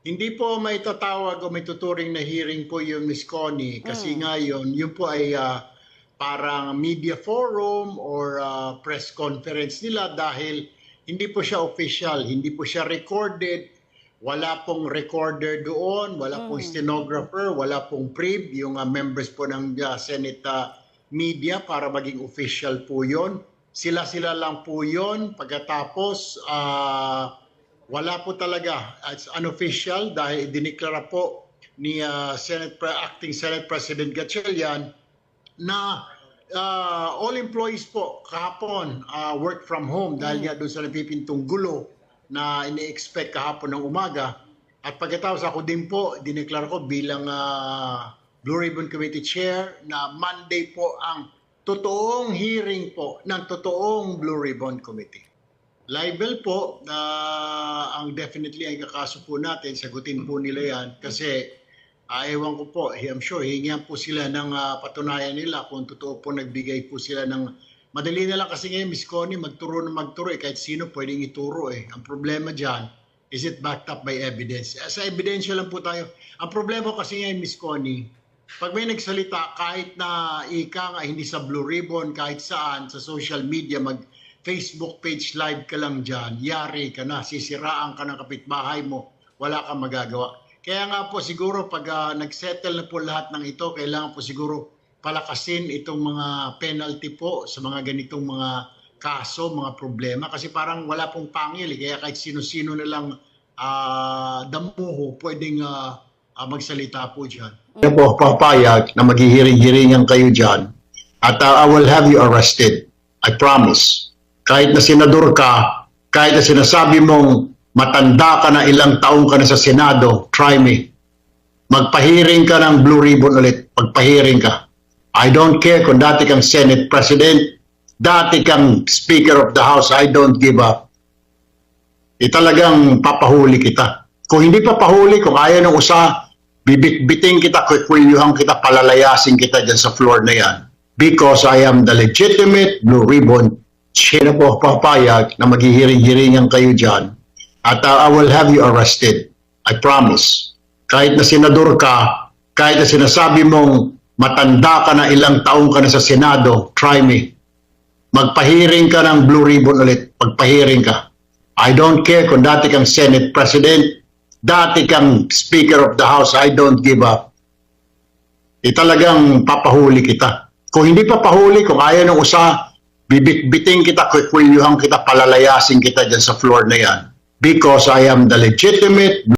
Hindi po may tatawag o may tuturing na hearing po yung Miss Connie kasi nga yun po ay parang media forum or press conference nila dahil hindi po siya official, hindi po siya recorded, wala pong recorder doon, wala pong stenographer, wala pong prib, yung members po ng Senate media para maging official po yun. Sila-sila lang po yun. Pagkatapos, wala po talaga. It's unofficial dahil diniklara po ni Acting Senate President Gatchalian na all employees po kahapon work from home dahil nga doon sa napipintong gulo na ini-expect kahapon ng umaga. At pagkatapos ako din po, diniklara ko bilang Blue Ribbon Committee Chair na Monday po ang totoong hearing po ng totoong Blue Ribbon Committee. Libel po, ang definitely ay kakaso po natin, sagutin po nila yan kasi ewan ko po, I'm sure hihingihan po sila ng patunayan nila kung totoo po nagbigay po sila ng, madali na lang kasi ngayon Miss Connie magturo kahit sino pwedeng ituro eh. Ang problema dyan, is it backed up by evidence? Sa ebidensya lang po tayo. Ang problema kasi ngayon Miss Connie, pag may nagsalita kahit na ika nga hindi sa Blue Ribbon, kahit saan, sa social media, Facebook page live ka lang dyan, yari ka na, sisiraan ka ng kapitbahay mo, wala kang magagawa. Kaya nga po siguro pag nagsettle na po lahat ng ito, kailangan po siguro palakasin itong mga penalty po sa mga ganitong mga kaso, mga problema. Kasi parang wala pong pangil, kaya kahit sino-sino na lang damuho pwedeng magsalita po dyan. Kaya po papayag na maghihiring-hiringan kayo dyan at I will have you arrested. I promise. Kahit na senador ka, kahit na sinasabi mong matanda ka na, ilang taong ka na sa Senado, try me. Magpahiring ka ng Blue Ribbon ulit. Magpahiring ka. I don't care kung dati kang Senate President, dati kang Speaker of the House, I don't give up. Talagang papahuli kita. Kung hindi papahuli, kung ayaw ng usa, bibit-biting kita, kukwilyuhan kita, palalayasin kita dyan sa floor na yan. Because I am the legitimate Blue Ribbon. Siya po papayag na maghihiring-hiringan kayo dyan at I will have you arrested. I promise. Kahit na senador ka, kahit na sinasabi mong matanda ka na, ilang taong ka na sa Senado, try me. Magpahiring ka ng Blue Ribbon ulit. Magpahiring ka. I don't care kung dati kang Senate President, dati kang Speaker of the House, I don't give up. Talagang papahuli kita. Kung hindi papahuli, kung ayaw ng usa, bibit-biting kita, kukwilyuhan kita, palalayasin kita dyan sa floor na yan. Because I am the legitimate